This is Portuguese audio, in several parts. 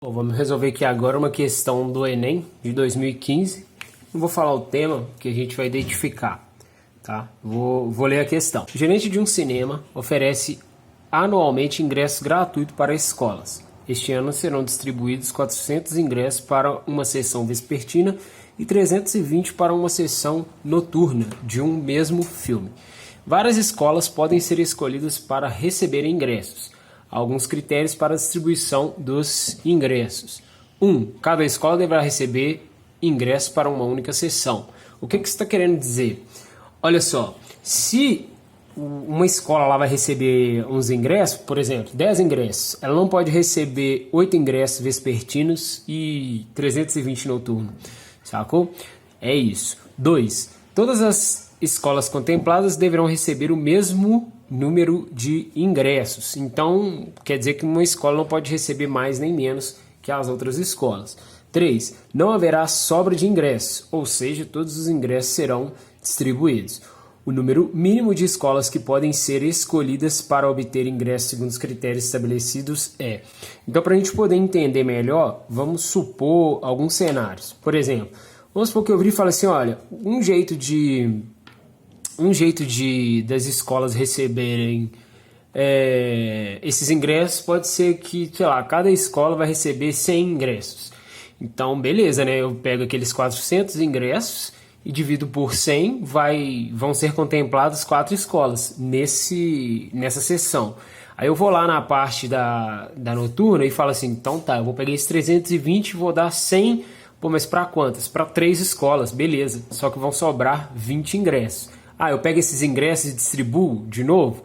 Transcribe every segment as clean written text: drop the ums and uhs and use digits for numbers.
Bom, vamos resolver aqui agora uma questão do Enem de 2015. Não vou falar o tema que a gente vai identificar, tá? Vou ler a questão. O gerente de um cinema oferece anualmente ingressos gratuitos para escolas. Este ano serão distribuídos 400 ingressos para uma sessão vespertina e 320 para uma sessão noturna de um mesmo filme. Várias escolas podem ser escolhidas para receber ingressos. Alguns critérios para a distribuição dos ingressos. 1. Cada escola deverá receber ingressos para uma única sessão. O que você está querendo dizer? Olha só, se uma escola lá vai receber uns ingressos, por exemplo, 10 ingressos, ela não pode receber 8 ingressos vespertinos e 320 noturnos, sacou? É isso. 2. Todas as escolas contempladas deverão receber o mesmo número de ingressos. Então, quer dizer que uma escola não pode receber mais nem menos que as outras escolas. 3. Não haverá sobra de ingressos, ou seja, todos os ingressos serão distribuídos. O número mínimo de escolas que podem ser escolhidas para obter ingressos segundo os critérios estabelecidos é... Então, para a gente poder entender melhor, vamos supor alguns cenários. Por exemplo, vamos supor que eu vire e fale assim, olha, um jeito das escolas receberem esses ingressos pode ser que, sei lá, cada escola vai receber 100 ingressos. Então, beleza, né? Eu pego aqueles 400 ingressos e divido por 100, vão ser contempladas 4 escolas nessa sessão. Aí eu vou lá na parte da noturna e falo assim, então tá, eu vou pegar esses 320 e vou dar 100, pô, mas para quantas? Para 3 escolas, beleza, só que vão sobrar 20 ingressos. Ah, eu pego esses ingressos e distribuo de novo?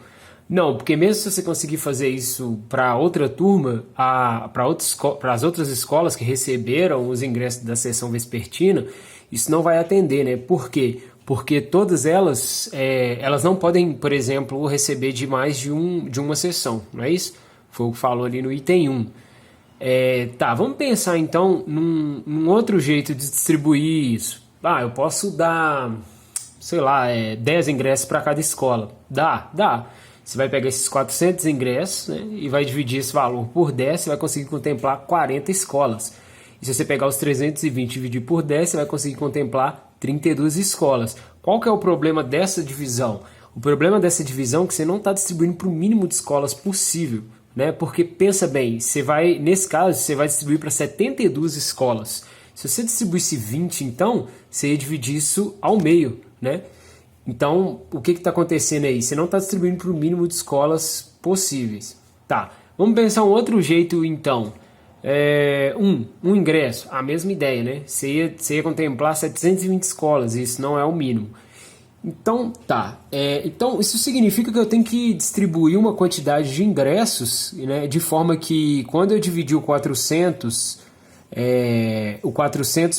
Não, porque mesmo se você conseguir fazer isso para outra turma, para as outras escolas que receberam os ingressos da sessão vespertina, isso não vai atender, né? Por quê? Porque todas elas não podem, por exemplo, receber de mais de uma sessão, não é isso? Foi o que falou ali no item 1. Tá, vamos pensar então num outro jeito de distribuir isso. Ah, eu posso dar, sei lá, 10 ingressos para cada escola. Dá. Você vai pegar esses 400 ingressos, né, e vai dividir esse valor por 10, você vai conseguir contemplar 40 escolas. E se você pegar os 320 e dividir por 10, você vai conseguir contemplar 32 escolas. Qual que é o problema dessa divisão? O problema dessa divisão é que você não está distribuindo para o mínimo de escolas possível, né? Porque pensa bem, nesse caso, você vai distribuir para 72 escolas. Se você distribuísse 20, então, você ia dividir isso ao meio, né? Então, o que está acontecendo aí? Você não está distribuindo para o mínimo de escolas possíveis. Tá, vamos pensar um outro jeito, então. Um ingresso, a mesma ideia, né? Você ia contemplar 720 escolas, isso não é o mínimo. Então, tá. Então, isso significa que eu tenho que distribuir uma quantidade de ingressos, né, de forma que quando eu dividir o 400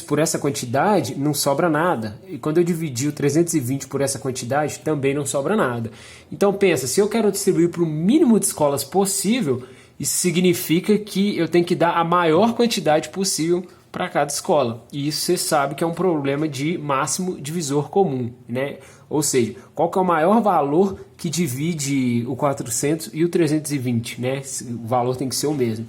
por essa quantidade, não sobra nada. E quando eu dividir o 320 por essa quantidade, também não sobra nada. Então pensa, se eu quero distribuir para o mínimo de escolas possível, isso significa que eu tenho que dar a maior quantidade possível para cada escola. E isso você sabe que é um problema de máximo divisor comum, né? Ou seja, qual que é o maior valor que divide o 400 e o 320, né? O valor tem que ser o mesmo.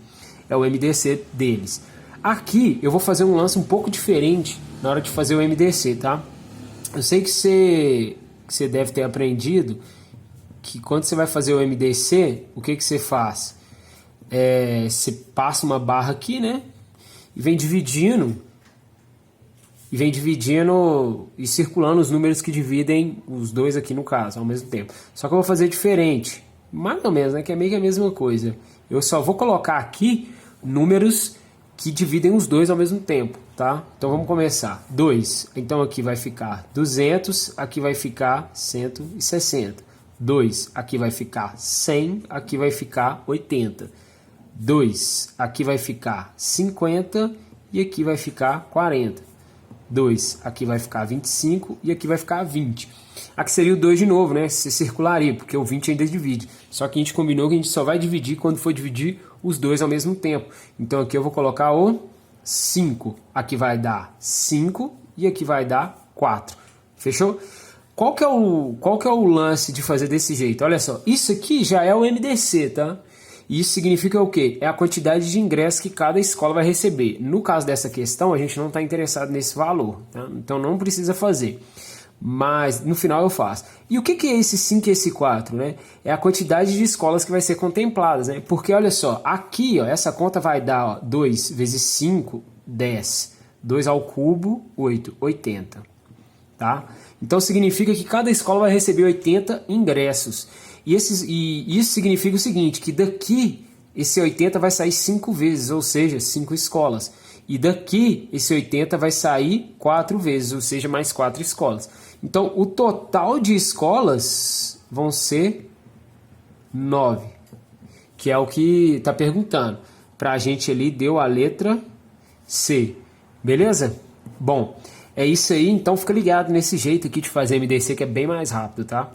É o MDC deles. Aqui eu vou fazer um lance um pouco diferente na hora de fazer o MDC, tá? Eu sei que você deve ter aprendido que quando você vai fazer o MDC, o que você faz? Você passa uma barra aqui, né? E vem dividindo e circulando os números que dividem os dois aqui no caso, ao mesmo tempo. Só que eu vou fazer diferente, mais ou menos, né? Que é meio que a mesma coisa. Eu só vou colocar aqui números que dividem os dois ao mesmo tempo, tá? Então vamos começar. 2, então aqui vai ficar 200, aqui vai ficar 160. 2, aqui vai ficar 100, aqui vai ficar 80. 2, aqui vai ficar 50 e aqui vai ficar 40. 2, aqui vai ficar 25 e aqui vai ficar 20. Aqui seria o 2 de novo, né? Se circularia, porque o 20 ainda divide. Só que a gente combinou que a gente só vai dividir quando for dividir os dois ao mesmo tempo. Então aqui eu vou colocar o 5. Aqui vai dar 5 e aqui vai dar 4. Fechou? Qual que é o lance de fazer desse jeito? Olha só, isso aqui já é o MDC, tá? E isso significa o quê? É a quantidade de ingressos que cada escola vai receber. No caso dessa questão, a gente não está interessado nesse valor, tá? Então não precisa fazer. Mas no final eu faço. E o que é esse 5 e esse 4, né? É a quantidade de escolas que vai ser contempladas, né? Porque olha só, aqui ó, essa conta vai dar ó, 2 vezes 5, 10. 2 ao cubo, 8, 80. Tá? Então significa que cada escola vai receber 80 ingressos. E isso significa o seguinte, que daqui esse 80 vai sair 5 vezes, ou seja, 5 escolas. E daqui esse 80 vai sair 4 vezes, ou seja, mais 4 escolas. Então o total de escolas vão ser 9, que é o que está perguntando. Para a gente ali deu a letra C. Beleza? Bom, é isso aí, então fica ligado nesse jeito aqui de fazer MDC que é bem mais rápido, tá?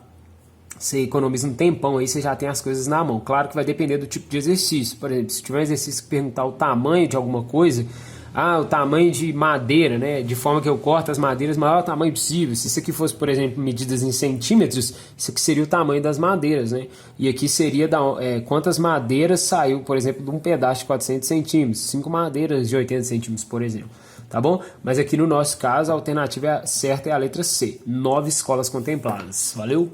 Você economiza um tempão aí, você já tem as coisas na mão. Claro que vai depender do tipo de exercício. Por exemplo, se tiver um exercício que perguntar o tamanho de alguma coisa, o tamanho de madeira, né? De forma que eu corto as madeiras maior tamanho possível. Se isso aqui fosse, por exemplo, medidas em centímetros, isso aqui seria o tamanho das madeiras, né? E aqui seria quantas madeiras saiu, por exemplo, de um pedaço de 400 centímetros. 5 madeiras de 80 centímetros, por exemplo. Tá bom? Mas aqui no nosso caso, a alternativa certa é a letra C. 9 escolas contempladas. Valeu?